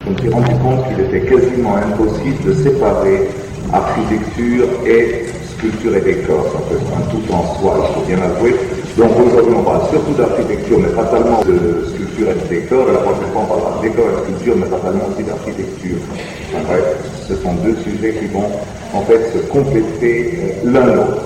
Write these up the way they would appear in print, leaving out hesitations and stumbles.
Je me suis rendu compte qu'il était quasiment impossible de séparer architecture et sculpture et décor. Ça peut être un tout en soi, il faut bien avouer. Donc aujourd'hui on parle surtout d'architecture, mais pas tellement de sculpture et de décor. Et la prochaine fois on parlera de décor et de sculpture, mais pas tellement aussi d'architecture. Enfin, bref, ce sont deux sujets qui vont en fait se compléter l'un l'autre.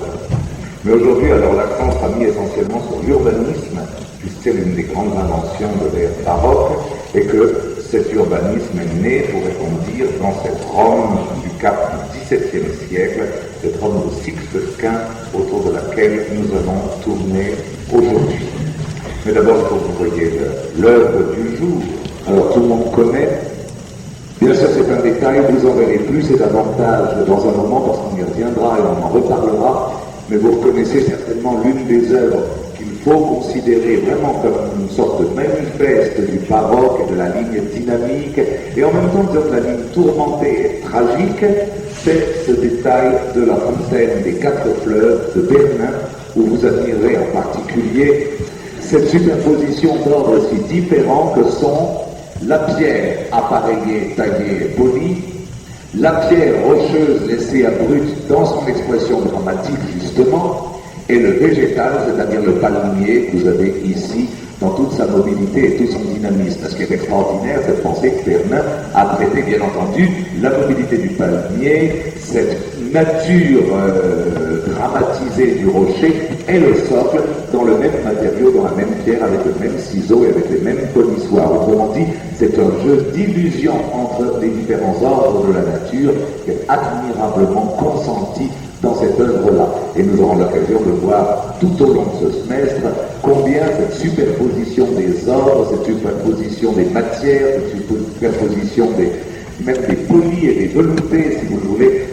Mais aujourd'hui, alors l'accent sera mis essentiellement sur l'urbanisme, puisque c'est l'une des grandes inventions de l'ère baroque, et que cet urbanisme est né, pourrait-on dire, dans cette Rome du Cap du XVIIe siècle, cette Rome de Sixte Quint, autour de laquelle nous allons tourner aujourd'hui. Mais d'abord, il faut que vous voyez l'œuvre du jour. Alors tout le monde connaît. Bien sûr, c'est un détail, vous en verrez plus et davantage dans un moment, parce qu'on y reviendra et on en reparlera. Mais vous reconnaissez certainement l'une des œuvres qu'il faut considérer vraiment comme une sorte de manifeste du baroque et de la ligne dynamique, et en même temps de la ligne tourmentée et tragique, c'est ce détail de la fontaine des quatre fleuves de Bernin, où vous admirez en particulier cette superposition d'ordres si différents que sont la pierre appareillée, taillée et polie, la pierre rocheuse laissée à brut dans son expression dramatique justement, et le végétal, c'est-à-dire le palmier que vous avez ici dans toute sa mobilité et tout son dynamisme. Ce qui est extraordinaire, c'est de penser que Bernin a traité bien entendu la mobilité du palmier, cette nature dramatisée du rocher et le socle dans le même matériau, dans la même pierre, avec le même ciseau et avec les mêmes polissoirs. Autrement dit, c'est un jeu d'illusion entre les différents ordres de la nature qui est admirablement consenti dans cette œuvre-là. Et nous aurons l'occasion de voir tout au long de ce semestre combien cette superposition des ordres, cette superposition des matières, cette superposition même des polis et des veloutés, si vous le voulez,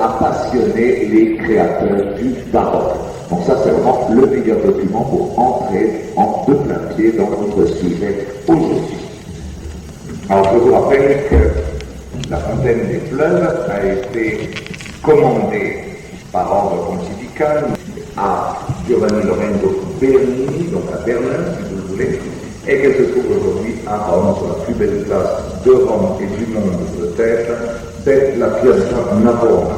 a passionné les créateurs du baroque. Donc ça, c'est vraiment le meilleur document pour entrer en de plein pied dans notre sujet aujourd'hui. Alors, je vous rappelle que la fontaine des fleuves a été commandée par ordre pontifical à Giovanni Lorenzo Bernini, donc à Berlin, si vous le voulez, et qu'elle se trouve aujourd'hui à Rome, sur la plus belle place de Rome et du monde peut-être, c'est la Piazza Navona.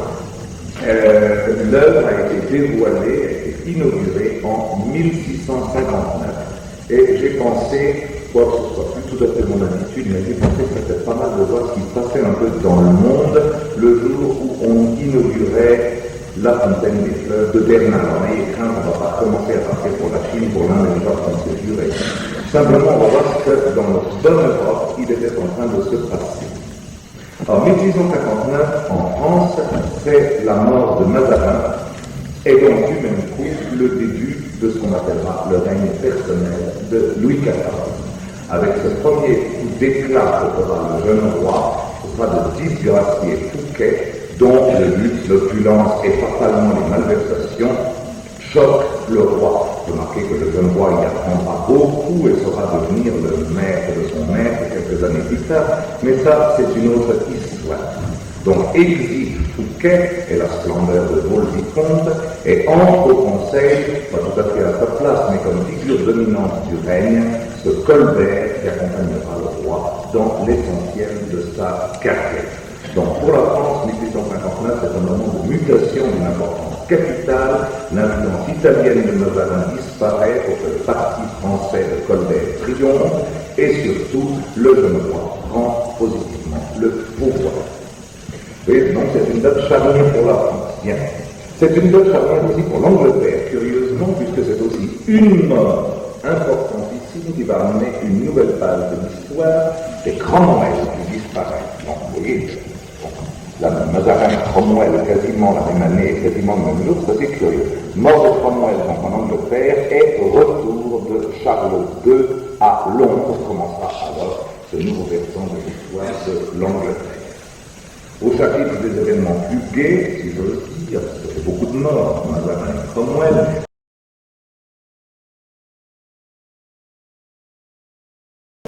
L'œuvre a été dévoilée, a été inaugurée en 1659. Et j'ai pensé, quoi que ce soit plus tout à fait mon habitude, mais j'ai pensé que c'était pas mal de voir ce qui se passait un peu dans le monde le jour où on inaugurait la fontaine des fleuves de Bernin. Alors n'ayez crainte, on ne va pas commencer à partir pour la Chine, pour l'Inde et les gens qu'on s'est juré. Simplement, on va voir ce que dans notre bonne Europe, il était en train de se passer. En 1659, en France, c'est la mort de Mazarin, et donc du même coup, le début de ce qu'on appellera le règne personnel de Louis XIV. Avec ce premier coup d'éclat que fera le jeune roi, ce sera de disgracier Fouquet, dont le luxe, l'opulence et fatalement les malversations choquent le roi. Remarquez que le jeune roi y apprendra beaucoup et saura devenir le maître de son maître quelques années plus tard, mais ça, c'est une autre histoire. Donc, exige Fouquet et la splendeur de Vaux-le-Vicomte et entre au conseil, pas tout à fait à sa place, mais comme figure dominante du règne, ce Colbert qui accompagnera le roi dans l'essentiel de sa carrière. Donc, pour la France, 1859, c'est un moment de mutation d'une importance capitale. L'influence italienne de Mazarin disparaît pour que le parti français de Colbert triomphe et surtout, le jeune roi prend positivement le pouvoir. Et donc, c'est une date charnière pour la France. Bien. C'est une date charnière aussi pour l'Angleterre, curieusement, puisque c'est aussi une mort importantissime qui va amener une nouvelle page de l'histoire des Cromwell qui disparaissent. Donc, vous voyez, la Mazarin-Cromwell, quasiment la même année, quasiment le même jour, c'est curieux. Mort de Cromwell donc en Angleterre et retour de Charles II à Londres. Commencera alors ce nouveau versant de l'histoire de l'Angleterre. Au chapitre des événements plus gais, si j'ose dire, parce que c'est beaucoup de morts, Mazarin et Cromwell,